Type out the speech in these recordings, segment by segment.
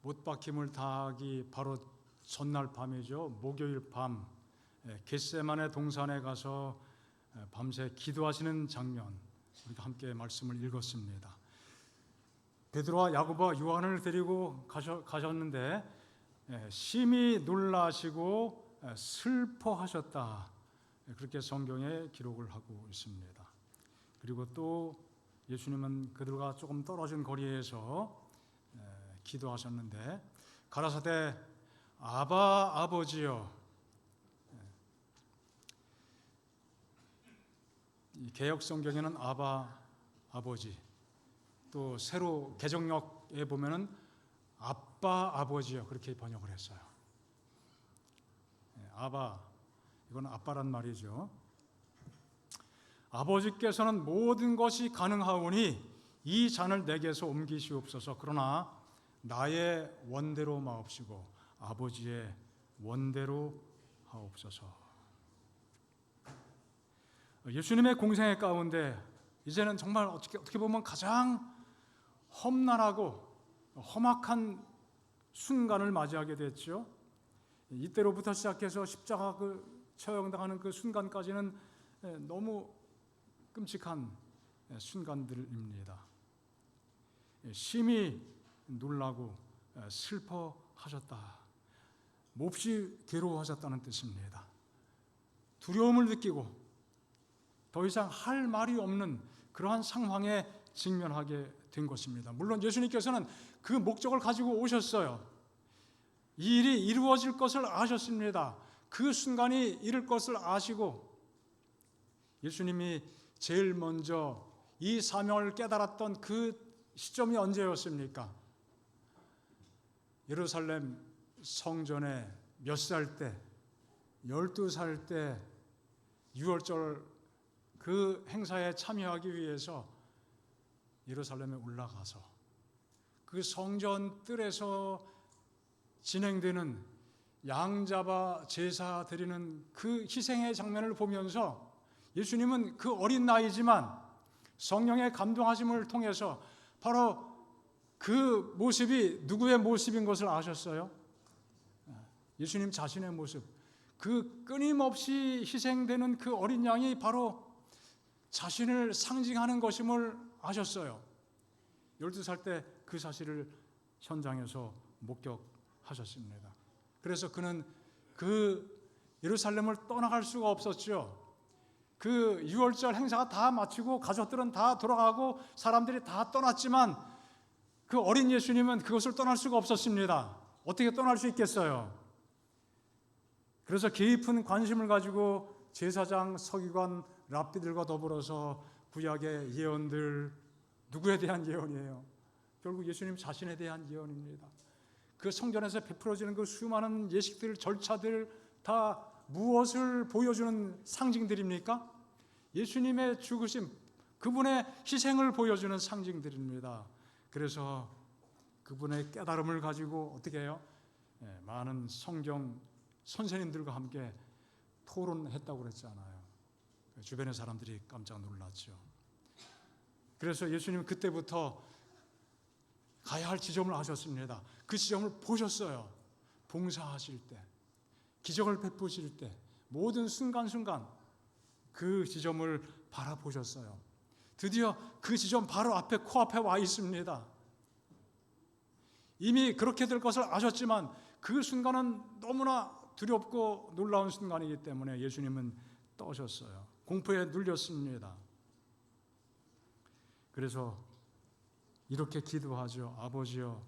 못 박힘을 당하기 바로 전날 밤이죠. 목요일 밤 겟세마네 동산에 가서 밤새 기도하시는 장면, 우리가 함께 말씀을 읽었습니다. 베드로와 야고보와 요한을 데리고 가셨는데 심히 놀라시고 슬퍼하셨다, 그렇게 성경에 기록을 하고 있습니다. 그리고 또 예수님은 그들과 조금 떨어진 거리에서 기도하셨는데 가라사대 아바 아버지여, 이 개역 성경에는 아바 아버지, 또 새로 개정역에 보면은 아빠 아버지여, 그렇게 번역을 했어요. 아바, 이건 아빠란 말이죠. 아버지께서는 모든 것이 가능하오니 이 잔을 내게서 옮기시옵소서. 그러나 나의 원대로 마옵시고 아버지의 원대로 하옵소서. 예수님의 공생애 가운데 이제는 정말 어떻게 보면 가장 험난하고 험악한 순간을 맞이하게 됐죠. 이때로부터 시작해서 십자가 처형당하는 그 순간까지는 너무 끔찍한 순간들입니다. 심히 놀라고 슬퍼하셨다, 몹시 괴로워하셨다는 뜻입니다. 두려움을 느끼고 더 이상 할 말이 없는 그러한 상황에 직면하게 된 것입니다. 물론 예수님께서는 그 목적을 가지고 오셨어요. 이 일이 이루어질 것을 아셨습니다. 그 순간이 이룰 것을 아시고 예수님이 제일 먼저 이 사명을 깨달았던 그 시점이 언제였습니까? 예루살렘 성전에 몇 살 때, 12살 때 유월절 그 행사에 참여하기 위해서 예루살렘에 올라가서 그 성전 뜰에서 진행되는 양 잡아 제사 드리는 그 희생의 장면을 보면서 예수님은 그 어린 나이지만 성령의 감동하심을 통해서 바로 그 모습이 누구의 모습인 것을 아셨어요? 예수님 자신의 모습, 그 끊임없이 희생되는 그 어린 양이 바로 자신을 상징하는 것임을 아셨어요. 12살 때 그 사실을 현장에서 목격하셨습니다. 그래서 그는 그 예루살렘을 떠나갈 수가 없었죠. 그 유월절 행사가 다 마치고 가족들은 다 돌아가고 사람들이 다 떠났지만 그 어린 예수님은 그것을 떠날 수가 없었습니다. 어떻게 떠날 수 있겠어요? 그래서 깊은 관심을 가지고 제사장, 서기관, 랍비들과 더불어서 구약의 예언들, 누구에 대한 예언이에요? 결국 예수님 자신에 대한 예언입니다. 그 성전에서 베풀어지는 그 수많은 예식들, 절차들 다 무엇을 보여주는 상징들입니까? 예수님의 죽으심, 그분의 희생을 보여주는 상징들입니다. 그래서 그분의 깨달음을 가지고 어떻게 해요? 많은 성경 선생님들과 함께 토론했다고 그랬잖아요. 주변의 사람들이 깜짝 놀랐죠. 그래서 예수님은 그때부터 가야 할 지점을 아셨습니다. 그 지점을 보셨어요. 봉사하실 때, 기적을 베푸실 때, 모든 순간순간 그 지점을 바라보셨어요. 드디어 그 지점 바로 앞에, 코앞에 와 있습니다. 이미 그렇게 될 것을 아셨지만 그 순간은 너무나 두렵고 놀라운 순간이기 때문에 예수님은 떠셨어요. 공포에 눌렸습니다. 그래서 이렇게 기도하죠. 아버지여,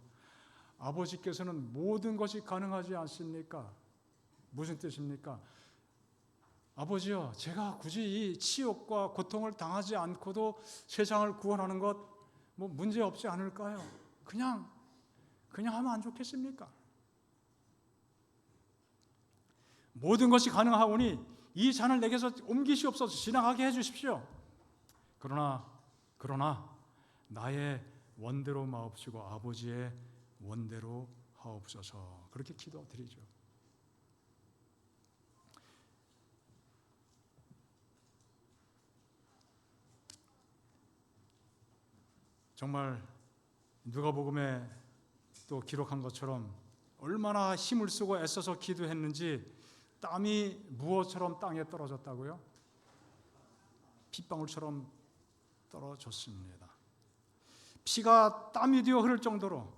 아버지께서는 모든 것이 가능하지 않습니까? 무슨 뜻입니까? 아버지여, 제가 굳이 이 치욕과 고통을 당하지 않고도 세상을 구원하는 것 문제 없지 않을까요? 그냥 하면 안 좋겠습니까? 모든 것이 가능하오니 이 잔을 내게서 옮기시옵소서, 지나가게 해주십시오. 그러나 나의 원대로 마옵시고 아버지의 원대로 하옵소서, 그렇게 기도드리죠. 정말 누가복음에 또 기록한 것처럼 얼마나 힘을 쓰고 애써서 기도했는지 땀이 무엇처럼 땅에 떨어졌다고요? 핏방울처럼 떨어졌습니다. 피가 땀이 되어 흐를 정도로,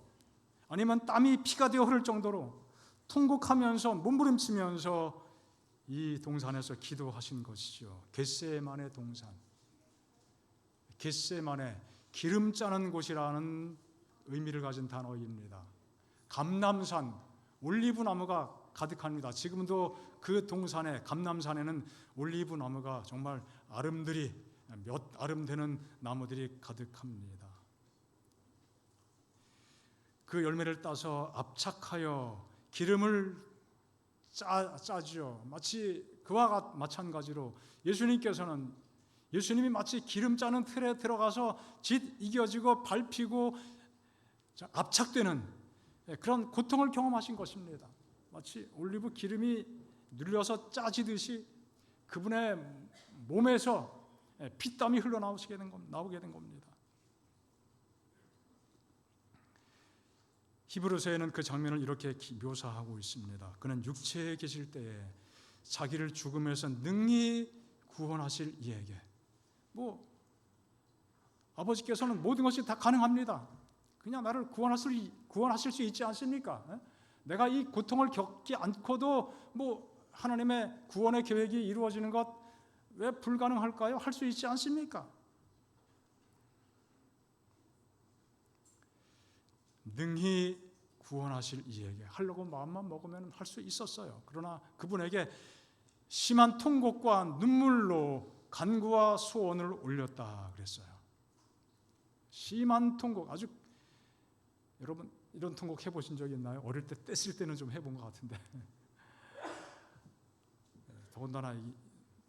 아니면 땀이 피가 되어 흐를 정도로 통곡하면서 몸부림치면서 이 동산에서 기도하신 것이죠. 겟세마네 동산, 겟세마네, 기름 짜는 곳이라는 의미를 가진 단어입니다. 감람산, 올리브 나무가 가득합니다. 지금도 그 동산에, 감람산에는 올리브 나무가 정말 아름들이, 몇 아름 되는 나무들이 가득합니다. 그 열매를 따서 압착하여 기름을 짜죠. 마치 그와 마찬가지로 예수님이 마치 기름 짜는 틀에 들어가서 짓 이겨지고 밟히고 압착되는 그런 고통을 경험하신 것입니다. 마치 올리브 기름이 눌려서 짜지듯이 그분의 몸에서 피땀이 흘러나오게 된 겁니다. 히브리서에는 그 장면을 이렇게 묘사하고 있습니다. 그는 육체에 계실 때에 자기를 죽음에서 능히 구원하실 이에게, 아버지께서는 모든 것이 다 가능합니다. 그냥 나를 구원하실 수 있지 않습니까? 내가 이 고통을 겪지 않고도 하나님의 구원의 계획이 이루어지는 것 왜 불가능할까요? 할 수 있지 않습니까? 능히 구원하실 이에게 하려고 마음만 먹으면 할 수 있었어요. 그러나 그분에게 심한 통곡과 눈물로 간구와 소원을 올렸다 그랬어요. 심한 통곡, 아주, 여러분 이런 통곡 해보신 적 있나요? 어릴 때 뗐을 때는 좀 해본 것 같은데 더군다나 이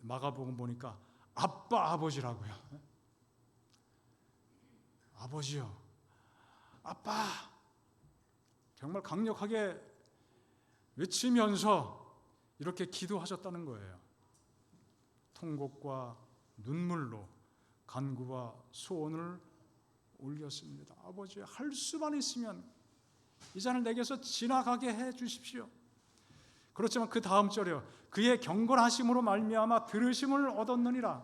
마가복음 보니까 아빠 아버지라고요. 아버지요, 아빠, 정말 강력하게 외치면서 이렇게 기도하셨다는 거예요. 통곡과 눈물로 간구와 소원을 올렸습니다. 아버지, 할 수만 있으면 이 잔을 내게서 지나가게 해 주십시오. 그렇지만 그 다음 절이요, 그의 경건하심으로 말미암아 들으심을 얻었느니라.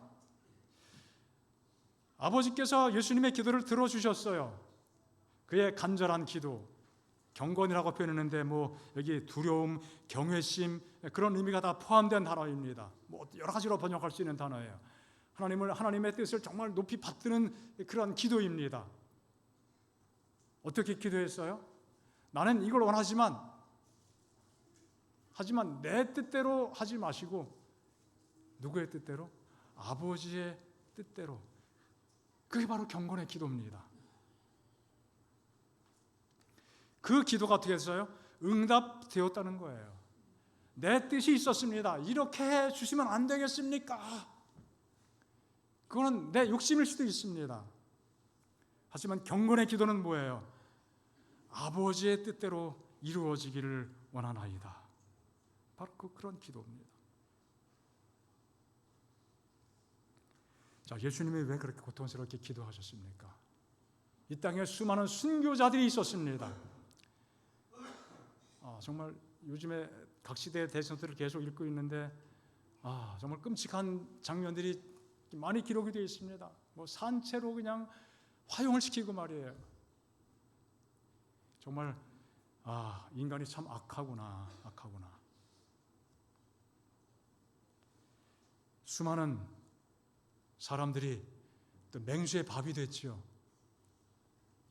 아버지께서 예수님의 기도를 들어주셨어요. 그의 간절한 기도, 경건이라고 표현했는데 여기 두려움, 경외심, 그런 의미가 다 포함된 단어입니다. 여러 가지로 번역할 수 있는 단어예요. 하나님의 뜻을 정말 높이 받드는 그런 기도입니다. 어떻게 기도했어요? 나는 이걸 원하지만, 하지만 내 뜻대로 하지 마시고 누구의 뜻대로? 아버지의 뜻대로. 그게 바로 경건의 기도입니다. 그 기도가 어떻게 했어요? 응답되었다는 거예요. 내 뜻이 있었습니다. 이렇게 해 주시면 안 되겠습니까? 그거는 내 욕심일 수도 있습니다. 하지만 경건의 기도는 뭐예요? 아버지의 뜻대로 이루어지기를 원하나이다. 바로 그런 기도입니다. 자, 예수님이 왜 그렇게 고통스럽게 기도하셨습니까? 이 땅에 수많은 순교자들이 있었습니다. 정말 요즘에 각 시대의 대선들을 계속 읽고 있는데 정말 끔찍한 장면들이 많이 기록이 되어 있습니다. 산채로 그냥 화용을 시키고 말이에요. 정말 인간이 참 악하구나. 수많은 사람들이 또 맹수의 밥이 됐지요.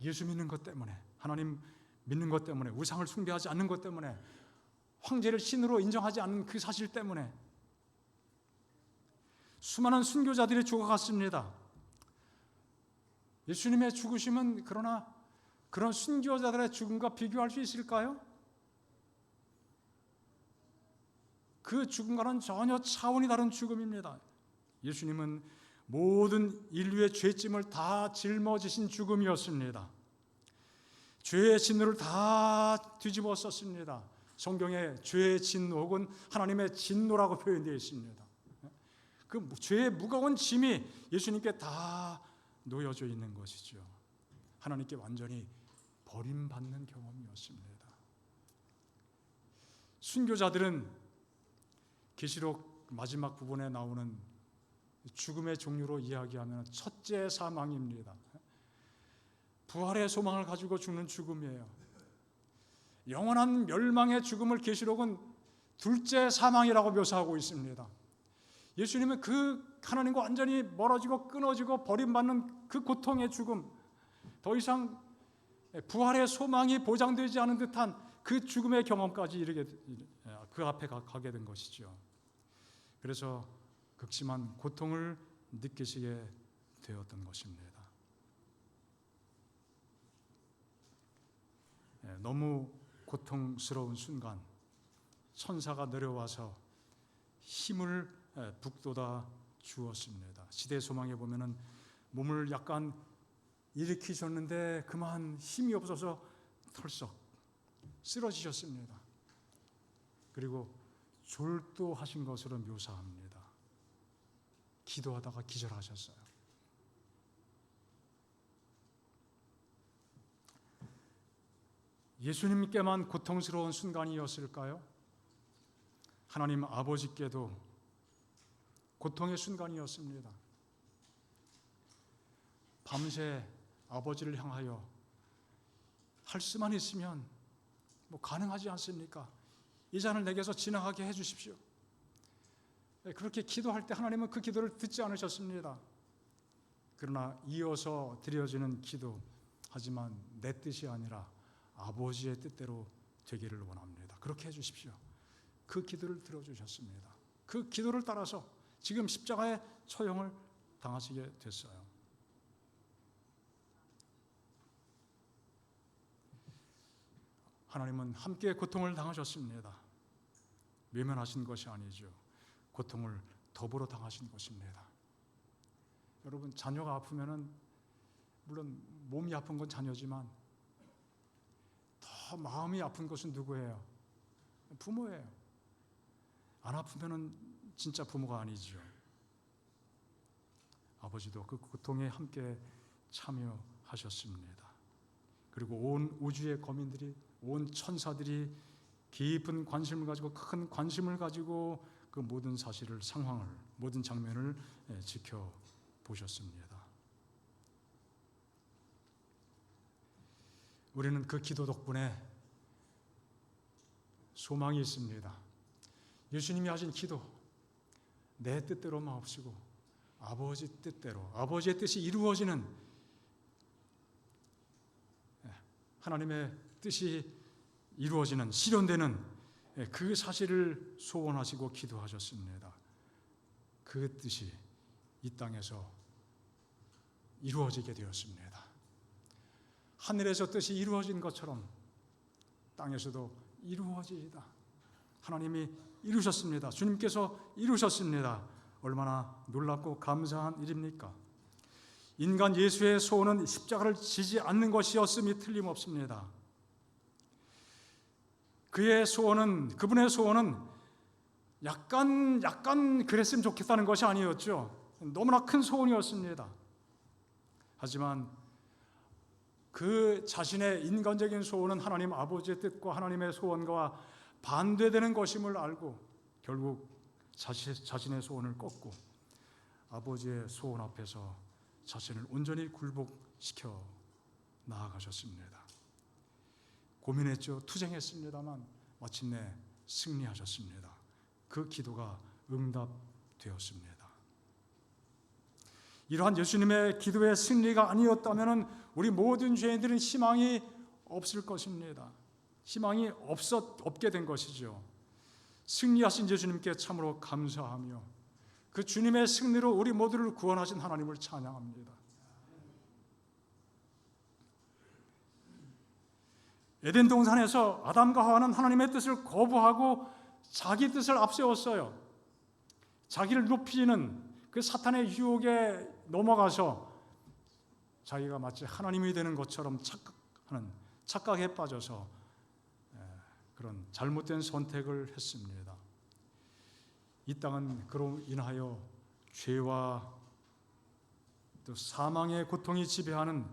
예수 믿는 것 때문에, 하나님 믿는 것 때문에, 우상을 숭배하지 않는 것 때문에, 황제를 신으로 인정하지 않는 그 사실 때문에 수많은 순교자들이 죽어갔습니다. 예수님의 죽으심은 그러나 그런 순교자들의 죽음과 비교할 수 있을까요? 그 죽음과는 전혀 차원이 다른 죽음입니다. 예수님은 모든 인류의 죄짐을 다 짊어지신 죽음이었습니다. 죄의 진노를 다 뒤집어 썼습니다. 성경에 죄의 진노 혹은 하나님의 진노라고 표현되어 있습니다. 그 죄의 무거운 짐이 예수님께 다 놓여져 있는 것이죠. 하나님께 완전히 버림받는 경험이었습니다. 순교자들은 계시록 마지막 부분에 나오는 죽음의 종류로 이야기하면 첫째 사망입니다. 부활의 소망을 가지고 죽는 죽음이에요. 영원한 멸망의 죽음을 계시록은 둘째 사망이라고 묘사하고 있습니다. 예수님은 그 하나님과 완전히 멀어지고 끊어지고 버림받는 그 고통의 죽음, 더 이상 부활의 소망이 보장되지 않은 듯한 그 죽음의 경험까지 그 앞에 가게 된 것이죠. 그래서 극심한 고통을 느끼시게 되었던 것입니다. 너무 고통스러운 순간 천사가 내려와서 힘을 북돋아 주었습니다. 시대 소망에 보면은 몸을 약간 일으키셨는데 그만 힘이 없어서 털썩 쓰러지셨습니다. 그리고 졸도하신 것으로 묘사합니다. 기도하다가 기절하셨어요. 예수님께만 고통스러운 순간이었을까요? 하나님 아버지께도 고통의 순간이었습니다. 밤새 아버지를 향하여 할 수만 있으면 가능하지 않습니까? 이 잔을 내게서 지나가게 해주십시오. 그렇게 기도할 때 하나님은 그 기도를 듣지 않으셨습니다. 그러나 이어서 드려지는 기도, 하지만 내 뜻이 아니라 아버지의 뜻대로 되기를 원합니다. 그렇게 해주십시오. 그 기도를 들어주셨습니다. 그 기도를 따라서 지금 십자가의 처형을 당하시게 됐어요. 하나님은 함께 고통을 당하셨습니다. 외면하신 것이 아니죠. 고통을 더불어 당하신 것입니다. 여러분, 자녀가 아프면은 물론 몸이 아픈 건 자녀지만 더 마음이 아픈 것은 누구예요? 부모예요. 안 아프면은 진짜 부모가 아니죠. 아버지도 그 고통에 함께 참여하셨습니다. 그리고 온 우주의 거민들이, 온 천사들이 깊은 관심을 가지고, 큰 관심을 가지고 그 모든 사실을, 상황을, 모든 장면을 지켜보셨습니다. 우리는 그 기도 덕분에 소망이 있습니다. 예수님이 하신 기도, 내 뜻대로 마옵시고 아버지 뜻대로, 아버지의 뜻이 이루어지는, 하나님의 뜻이 이루어지는, 실현되는 그 사실을 소원하시고 기도하셨습니다. 그 뜻이 이 땅에서 이루어지게 되었습니다. 하늘에서 뜻이 이루어진 것처럼 땅에서도 이루어지이다. 하나님이 이루셨습니다. 주님께서 이루셨습니다. 얼마나 놀랍고 감사한 일입니까? 인간 예수의 소원은 십자가를 지지 않는 것이었음이 틀림없습니다. 그분의 소원은 약간 그랬으면 좋겠다는 것이 아니었죠. 너무나 큰 소원이었습니다. 하지만 그 자신의 인간적인 소원은 하나님 아버지의 뜻과 하나님의 소원과 반대되는 것임을 알고 결국 자신의 소원을 꺾고 아버지의 소원 앞에서 자신을 온전히 굴복시켜 나아가셨습니다. 고민했죠. 투쟁했습니다만 마침내 승리하셨습니다. 그 기도가 응답되었습니다. 이러한 예수님의 기도의 승리가 아니었다면 우리 모든 죄인들은 희망이 없을 것입니다. 희망이 없게 된 것이죠. 승리하신 예수님께 참으로 감사하며 그 주님의 승리로 우리 모두를 구원하신 하나님을 찬양합니다. 에덴 동산에서 아담과 하와는 하나님의 뜻을 거부하고 자기 뜻을 앞세웠어요. 자기를 높이는 그 사탄의 유혹에 넘어가서 자기가 마치 하나님이 되는 것처럼 착각에 빠져서 그런 잘못된 선택을 했습니다. 이 땅은 그로 인하여 죄와 또 사망의 고통이 지배하는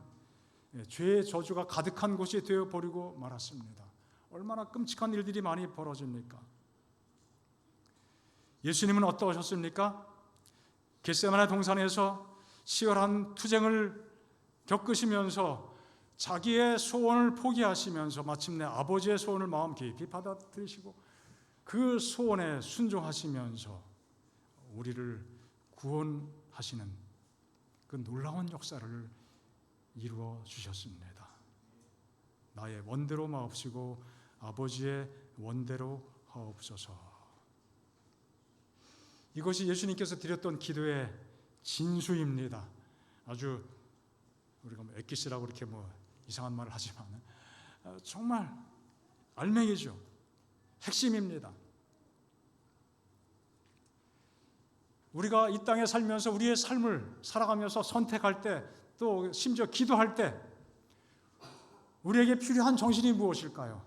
죄의 저주가 가득한 곳이 되어버리고 말았습니다. 얼마나 끔찍한 일들이 많이 벌어집니까? 예수님은 어떠하셨습니까? 겟세마네 동산에서 치열한 투쟁을 겪으시면서 자기의 소원을 포기하시면서 마침내 아버지의 소원을 마음 깊이 받아들이시고 그 소원에 순종하시면서 우리를 구원하시는 그 놀라운 역사를 이루어 주셨습니다. 나의 원대로 마옵시고 아버지의 원대로 하옵소서. 이것이 예수님께서 드렸던 기도의 진수입니다. 아주 우리가 엑기스라고 이렇게 이상한 말을 하지만 정말 알맹이죠. 핵심입니다. 우리가 이 땅에 살면서 우리의 삶을 살아가면서 선택할 때, 또 심지어 기도할 때 우리에게 필요한 정신이 무엇일까요?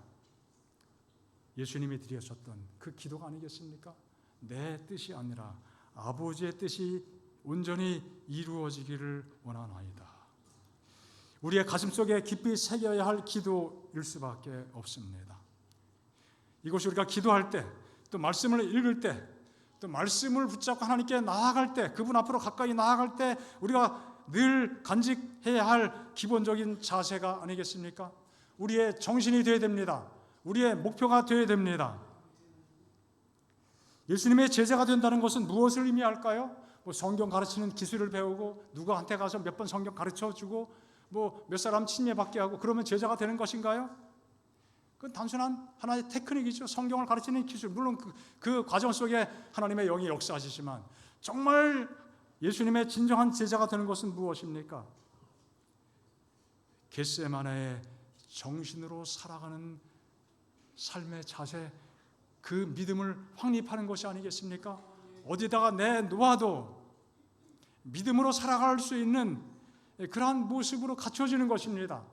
예수님이 드리셨던 그 기도가 아니겠습니까? 내 뜻이 아니라 아버지의 뜻이 온전히 이루어지기를 원하나이다. 우리의 가슴속에 깊이 새겨야 할 기도일 수밖에 없습니다. 이것이 우리가 기도할 때, 또 말씀을 읽을 때, 또 말씀을 붙잡고 하나님께 나아갈 때, 그분 앞으로 가까이 나아갈 때 우리가 늘 간직해야 할 기본적인 자세가 아니겠습니까? 우리의 정신이 되어야 됩니다. 우리의 목표가 되어야 됩니다. 예수님의 제자가 된다는 것은 무엇을 의미할까요? 성경 가르치는 기술을 배우고 누구한테 가서 몇 번 성경 가르쳐주고 몇 사람 침례받게 하고 그러면 제자가 되는 것인가요? 그건 단순한 하나의 테크닉이죠. 성경을 가르치는 기술. 물론 그 과정 속에 하나님의 영이 역사하시지만 정말 예수님의 진정한 제자가 되는 것은 무엇입니까? 겟세마네의 정신으로 살아가는 삶의 자세, 그 믿음을 확립하는 것이 아니겠습니까? 어디다가 내놓아도 믿음으로 살아갈 수 있는 그러한 모습으로 갖춰지는 것입니다.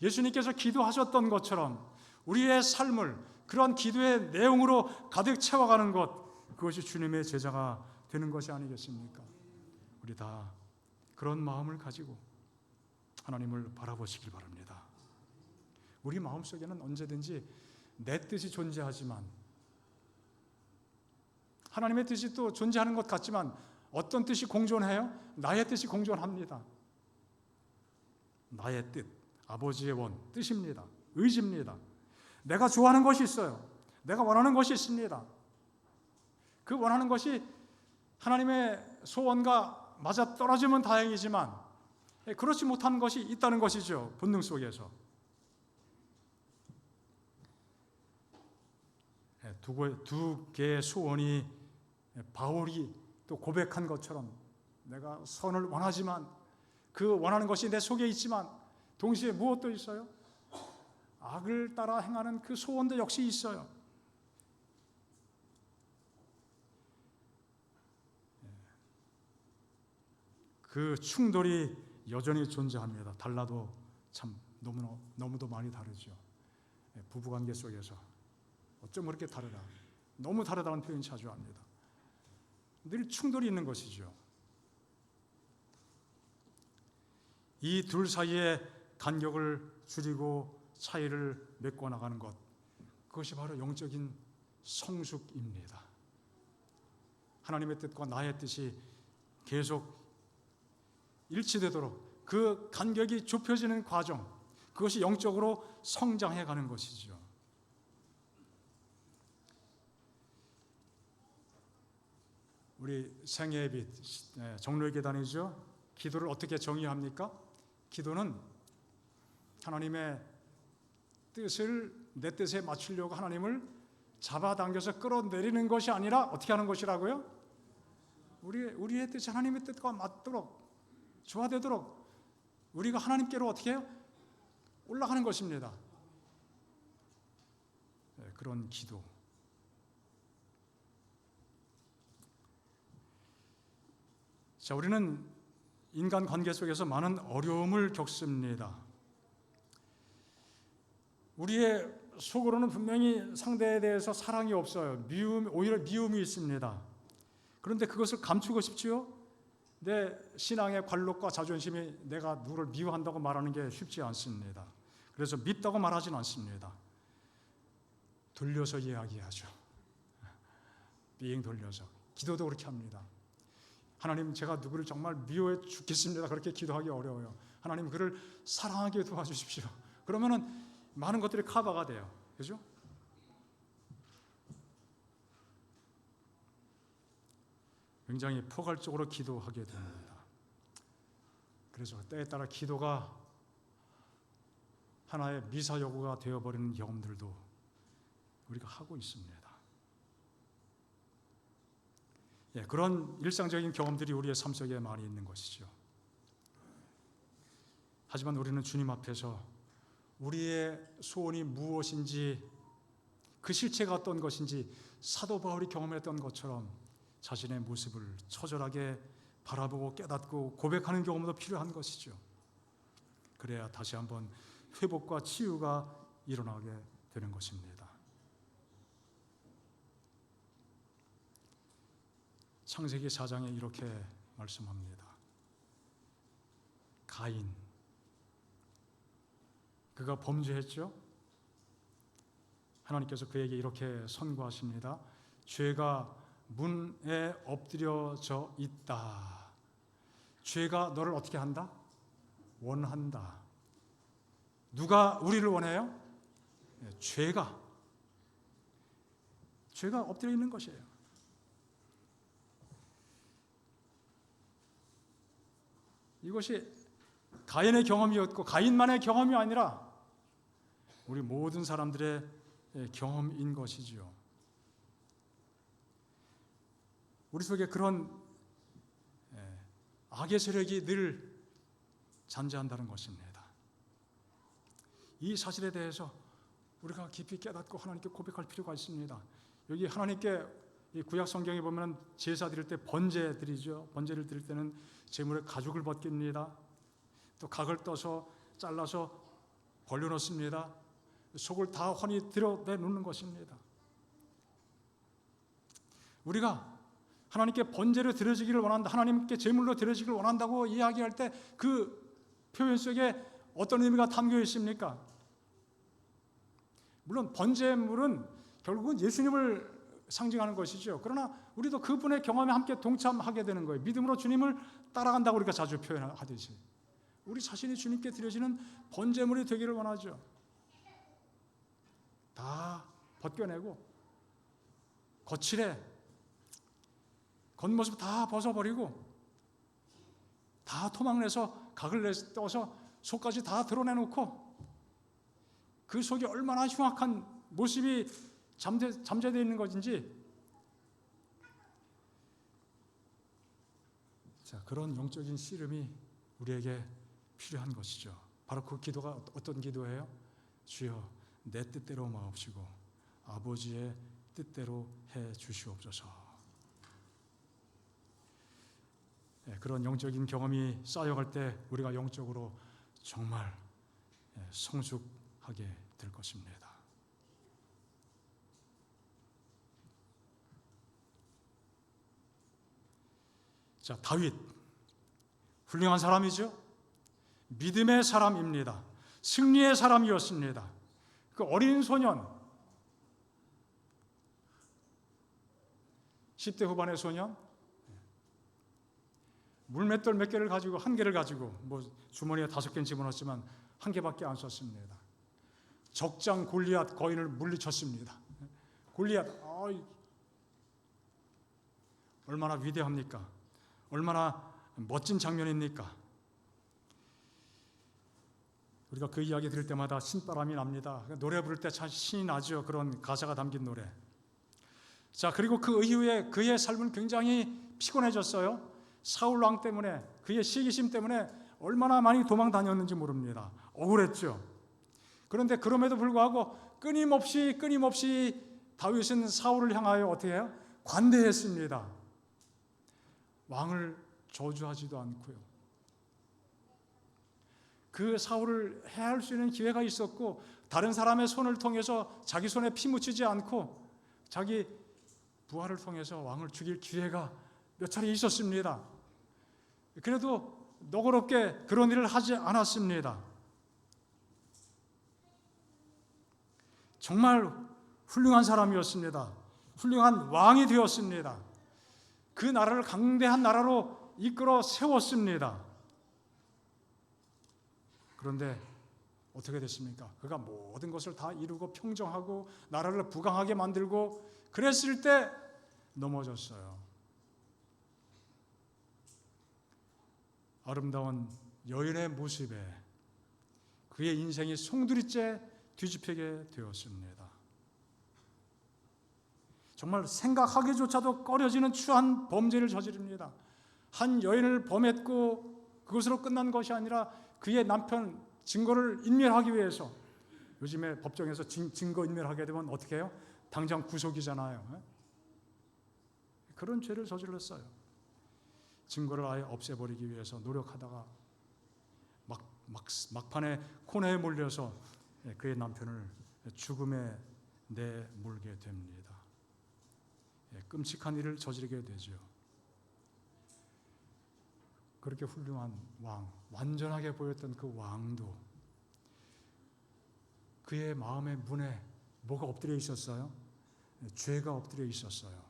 예수님께서 기도하셨던 것처럼 우리의 삶을 그러한 기도의 내용으로 가득 채워가는 것, 그것이 주님의 제자가 되는 것이 아니겠습니까? 우리 다 그런 마음을 가지고 하나님을 바라보시길 바랍니다. 우리 마음속에는 언제든지 내 뜻이 존재하지만 하나님의 뜻이 또 존재하는 것 같지만 어떤 뜻이 공존해요? 나의 뜻이 공존합니다. 나의 뜻, 아버지의 원, 뜻입니다. 의지입니다. 내가 좋아하는 것이 있어요. 내가 원하는 것이 있습니다. 그 원하는 것이 하나님의 소원과 맞아 떨어지면 다행이지만 그렇지 못한 것이 있다는 것이죠. 본능 속에서. 두 개의 소원이 바울이 또 고백한 것처럼 내가 선을 원하지만 그 원하는 것이 내 속에 있지만 동시에 무엇도 있어요? 악을 따라 행하는 그 소원도 역시 있어요. 그 충돌이 여전히 존재합니다. 달라도 참 너무도 많이 다르죠. 부부관계 속에서 어쩜 그렇게 다르다. 너무 다르다는 표현 자주 합니다. 늘 충돌이 있는 것이죠. 이 둘 사이의 간격을 줄이고 차이를 메꿔 나가는 것, 그것이 바로 영적인 성숙입니다. 하나님의 뜻과 나의 뜻이 계속 일치되도록 그 간격이 좁혀지는 과정, 그것이 영적으로 성장해 가는 것이죠. 우리 생애빛 정로의 계단이죠. 기도를 어떻게 정의합니까? 기도는 하나님의 뜻을 내 뜻에 맞추려고 하나님을 잡아당겨서 끌어내리는 것이 아니라 어떻게 하는 것이라고요? 우리의 뜻이 하나님의 뜻과 맞도록 조화되도록 우리가 하나님께로 어떻게 해요? 올라가는 것입니다. 그런 기도. 자, 우리는 인간 관계 속에서 많은 어려움을 겪습니다. 우리의 속으로는 분명히 상대에 대해서 사랑이 없어요. 오히려 미움이 있습니다. 그런데 그것을 감추고 싶지요? 내 신앙의 관록과 자존심이 내가 누구를 미워한다고 말하는 게 쉽지 않습니다. 그래서 밉다고 말하진 않습니다. 돌려서 이야기하죠. 빙 돌려서. 기도도 그렇게 합니다. 하나님, 제가 누구를 정말 미워해 죽겠습니다. 그렇게 기도하기 어려워요. 하나님, 그를 사랑하게 도와주십시오. 그러면은 많은 것들이 커버가 돼요. 그죠? 굉장히 포괄적으로 기도하게 됩니다. 그래서 때에 따라 기도가 하나의 미사여구가 되어버리는 경험들도 우리가 하고 있습니다. 예, 그런 일상적인 경험들이 우리의 삶 속에 많이 있는 것이죠. 하지만 우리는 주님 앞에서 우리의 소원이 무엇인지, 그 실체가 어떤 것인지 사도 바울이 경험했던 것처럼 자신의 모습을 처절하게 바라보고 깨닫고 고백하는 경험도 필요한 것이죠. 그래야 다시 한번 회복과 치유가 일어나게 되는 것입니다. 창세기 4장에 이렇게 말씀합니다. 가인, 그가 범죄했죠. 하나님께서 그에게 이렇게 선고하십니다. 죄가 문에 엎드려져 있다. 죄가 너를 어떻게 한다? 원한다. 누가 우리를 원해요? 죄가 엎드려 있는 것이에요. 이것이 가인의 경험이었고 가인만의 경험이 아니라 우리 모든 사람들의 경험인 것이지요. 우리 속에 그런 악의 세력이 늘 잔재한다는 것입니다. 이 사실에 대해서 우리가 깊이 깨닫고 하나님께 고백할 필요가 있습니다. 여기 하나님께 구약 성경에 보면 제사 드릴 때 번제 드리죠. 번제를 드릴 때는 제물에 가죽을 벗깁니다. 또 각을 떠서 잘라서 벌려놓습니다. 속을 다 훤히 드러내놓는 것입니다. 우리가 하나님께 번제로 드려지기를 원한다, 하나님께 제물로 드려지기를 원한다고 이야기할 때 그 표현 속에 어떤 의미가 담겨 있습니까? 물론 번제물은 결국은 예수님을 상징하는 것이죠. 그러나 우리도 그분의 경험에 함께 동참하게 되는 거예요. 믿음으로 주님을 따라간다고 우리가 자주 표현하듯이 우리 자신이 주님께 드려지는 번제물이 되기를 원하죠. 다 벗겨내고 거칠에 겉모습 다 벗어버리고 다 토막내서 각을 떠서 속까지 다 드러내놓고 그 속에 얼마나 흉악한 모습이 잠재되어 있는 것인지, 자, 그런 영적인 씨름이 우리에게 필요한 것이죠. 바로 그 기도가 어떤 기도예요? 주여 내 뜻대로 마옵시고 아버지의 뜻대로 해 주시옵소서. 그런 영적인 경험이 쌓여갈 때 우리가 영적으로 정말 성숙하게 될 것입니다. 자, 다윗 훌륭한 사람이죠. 믿음의 사람입니다. 승리의 사람이었습니다. 그 어린 소년, 10대 후반의 소년, 물맷돌 몇 개를 가지고, 한 개를 가지고, 뭐 주머니에 5개는 집어넣었지만 한 개밖에 안 썼습니다. 적장 골리앗 거인을 물리쳤습니다. 골리앗, 얼마나 위대합니까? 얼마나 멋진 장면입니까? 우리가 그 이야기 들을 때마다 신바람이 납니다. 노래 부를 때 참 신이 나죠. 그런 가사가 담긴 노래. 자, 그리고 그 이후에 그의 삶은 굉장히 피곤해졌어요. 사울 왕 때문에, 그의 시기심 때문에 얼마나 많이 도망 다녔는지 모릅니다. 억울했죠. 그런데 그럼에도 불구하고 끊임없이 다윗은 사울을 향하여 어떻게 해요? 관대했습니다. 왕을 저주하지도 않고요. 그 사울을 해할 수 있는 기회가 있었고, 다른 사람의 손을 통해서 자기 손에 피 묻히지 않고 자기 부하를 통해서 왕을 죽일 기회가 몇 차례 있었습니다. 그래도 너그럽게 그런 일을 하지 않았습니다. 정말 훌륭한 사람이었습니다. 훌륭한 왕이 되었습니다. 그 나라를 강대한 나라로 이끌어 세웠습니다. 그런데 어떻게 됐습니까? 그가 모든 것을 다 이루고 평정하고 나라를 부강하게 만들고 그랬을 때 넘어졌어요. 아름다운 여인의 모습에 그의 인생이 송두리째 뒤집히게 되었습니다. 정말 생각하기조차도 꺼려지는 추한 범죄를 저지릅니다. 한 여인을 범했고 그것으로 끝난 것이 아니라 그의 남편 증거를 인멸하기 위해서, 요즘에 법정에서 증거 인멸하게 되면 어떻게 해요? 당장 구속이잖아요. 그런 죄를 저질렀어요. 증거를 아예 없애버리기 위해서 노력하다가 막판에 코너에 몰려서 그의 남편을 죽음에 내몰게 됩니다. 끔찍한 일을 저지르게 되죠. 그렇게 훌륭한 왕, 완전하게 보였던 그 왕도 그의 마음의 문에 뭐가 엎드려 있었어요? 죄가 엎드려 있었어요.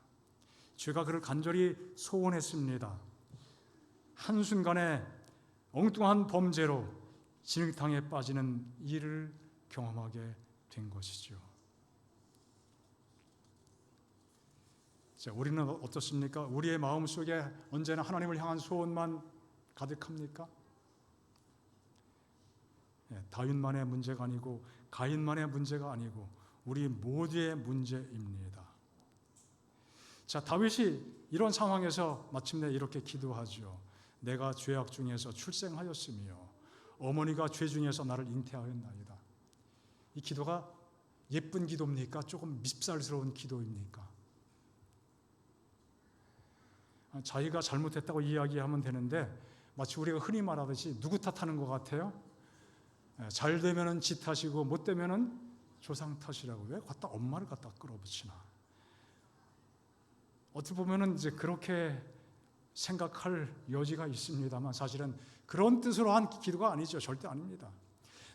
죄가 그를 간절히 소원했습니다. 한순간에 엉뚱한 범죄로 진흙탕에 빠지는 일을 경험하게 된 것이죠. 자, 우리는 어떻습니까? 우리의 마음속에 언제나 하나님을 향한 소원만 가득합니까? 다윗만의 문제가 아니고 가인만의 문제가 아니고 우리 모두의 문제입니다. 자, 다윗이 이런 상황에서 마침내 이렇게 기도하죠. 내가 죄악 중에서 출생하였으며 어머니가 죄 중에서 나를 잉태하였나이다. 이 기도가 예쁜 기도입니까? 조금 밉살스러운 기도입니까? 자기가 잘못했다고 이야기하면 되는데 마치 우리가 흔히 말하듯이 누구 탓하는 것 같아요? 잘 되면은 지 탓이고 못 되면은 조상 탓이라고. 왜 갖다 엄마를 갖다 끌어붙이나? 어떻게 보면은 이제 그렇게 생각할 여지가 있습니다만 사실은 그런 뜻으로 한 기도가 아니죠. 절대 아닙니다.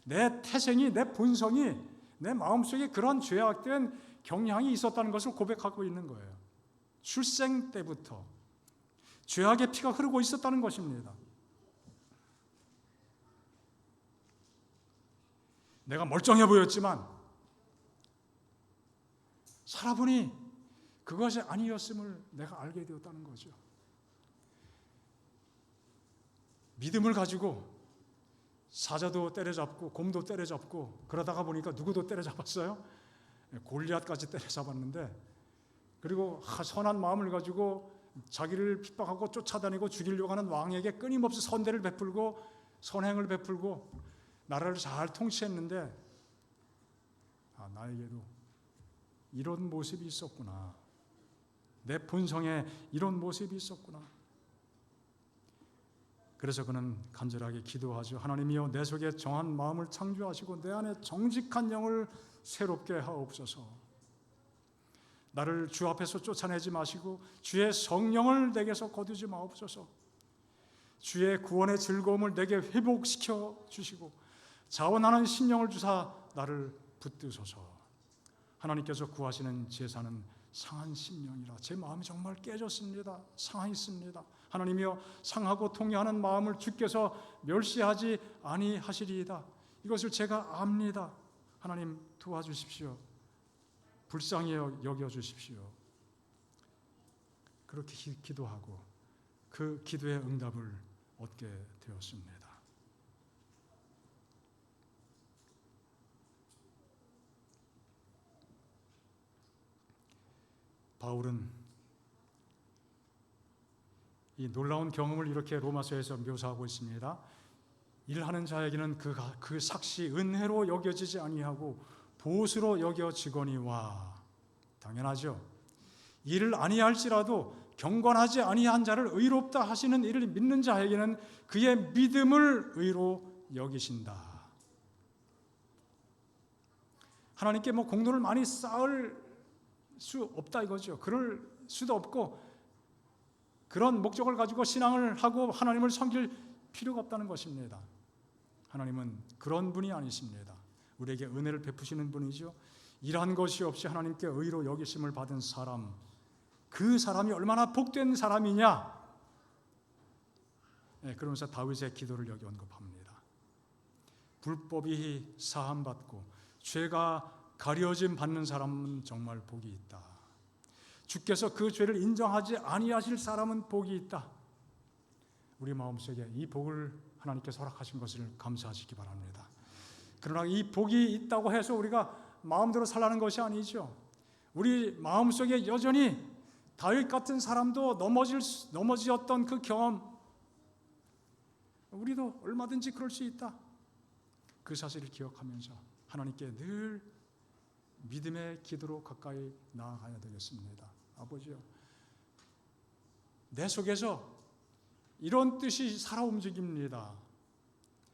내 태생이, 내 본성이, 내 마음속에 그런 죄악된 경향이 있었다는 것을 고백하고 있는 거예요. 출생 때부터 죄악의 피가 흐르고 있었다는 것입니다. 내가 멀쩡해 보였지만 살아보니 그것이 아니었음을 내가 알게 되었다는 거죠. 믿음을 가지고 사자도 때려잡고 곰도 때려잡고 그러다가 보니까 누구도 때려잡았어요. 골리앗까지 때려잡았는데, 그리고 선한 마음을 가지고 자기를 핍박하고 쫓아다니고 죽이려고 하는 왕에게 끊임없이 선대를 베풀고 선행을 베풀고 나라를 잘 통치했는데, 나에게도 이런 모습이 있었구나. 내 본성에 이런 모습이 있었구나. 그래서 그는 간절하게 기도하죠. 하나님이여, 내 속에 정한 마음을 창조하시고 내 안에 정직한 영을 새롭게 하옵소서. 나를 주 앞에서 쫓아내지 마시고 주의 성령을 내게서 거두지 마옵소서. 주의 구원의 즐거움을 내게 회복시켜 주시고 자원하는 심령을 주사 나를 붙드소서. 하나님께서 구하시는 제사는 상한 심령이라. 제 마음이 정말 깨졌습니다. 상하였습니다. 하나님이여, 상하고 통회하는 마음을 주께서 멸시하지 아니하시리이다. 이것을 제가 압니다. 하나님 도와주십시오. 불쌍히 여겨주십시오. 그렇게 기도하고 그 기도의 응답을 얻게 되었습니다. 바울은 이 놀라운 경험을 이렇게 로마서에서 묘사하고 있습니다. 일하는 자에게는 그 삭시 은혜로 여겨지지 아니하고 보수로 여겨지거니와. 당연하죠. 일을 아니할지라도 경건하지 아니한 자를 의롭다 하시는 이를 믿는 자에게는 그의 믿음을 의로 여기신다. 하나님께 공로를 많이 쌓을 수 없다 이거죠. 그럴 수도 없고 그런 목적을 가지고 신앙을 하고 하나님을 섬길 필요가 없다는 것입니다. 하나님은 그런 분이 아니십니다. 우리에게 은혜를 베푸시는 분이죠. 일한 것이 없이 하나님께 의로 여기심을 받은 사람, 그 사람이 얼마나 복된 사람이냐. 그러면서 다윗의 기도를 여기 언급합니다. 불법이 사함받고 죄가 가려짐 받는 사람은 정말 복이 있다. 주께서 그 죄를 인정하지 아니하실 사람은 복이 있다. 우리 마음속에 이 복을 하나님께서 허락하신 것을 감사하시기 바랍니다. 그러나 이 복이 있다고 해서 우리가 마음대로 살라는 것이 아니죠. 우리 마음속에 여전히 다윗 같은 사람도 넘어지었던 그 경험, 우리도 얼마든지 그럴 수 있다. 그 사실을 기억하면서 하나님께 늘 믿음의 기도로 가까이 나아가야 되겠습니다. 아버지요, 내 속에서 이런 뜻이 살아 움직입니다.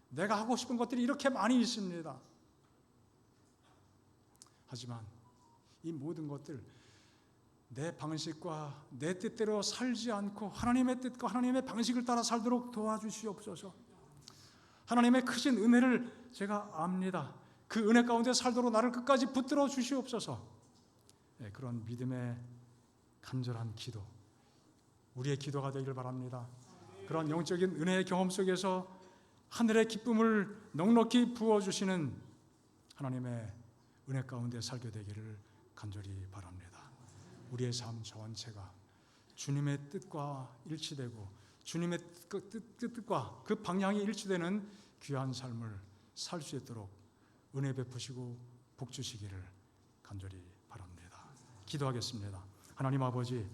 내가 하고 싶은 것들이 이렇게 많이 있습니다. 하지만 이 모든 것들 내 방식과 내 뜻대로 살지 않고 하나님의 뜻과 하나님의 방식을 따라 살도록 도와주시옵소서. 하나님의 크신 은혜를 제가 압니다. 그 은혜 가운데 살도록 나를 끝까지 붙들어 주시옵소서. 그런 믿음의 간절한 기도, 우리의 기도가 되기를 바랍니다. 그런 영적인 은혜의 경험 속에서 하늘의 기쁨을 넉넉히 부어주시는 하나님의 은혜 가운데 살게 되기를 간절히 바랍니다. 우리의 삶 전체가 주님의 뜻과 일치되고 주님의 뜻과 그 방향이 일치되는 귀한 삶을 살 수 있도록 은혜 베푸시고 복 주시기를 간절히 바랍니다. 기도하겠습니다. 하나님 아버지,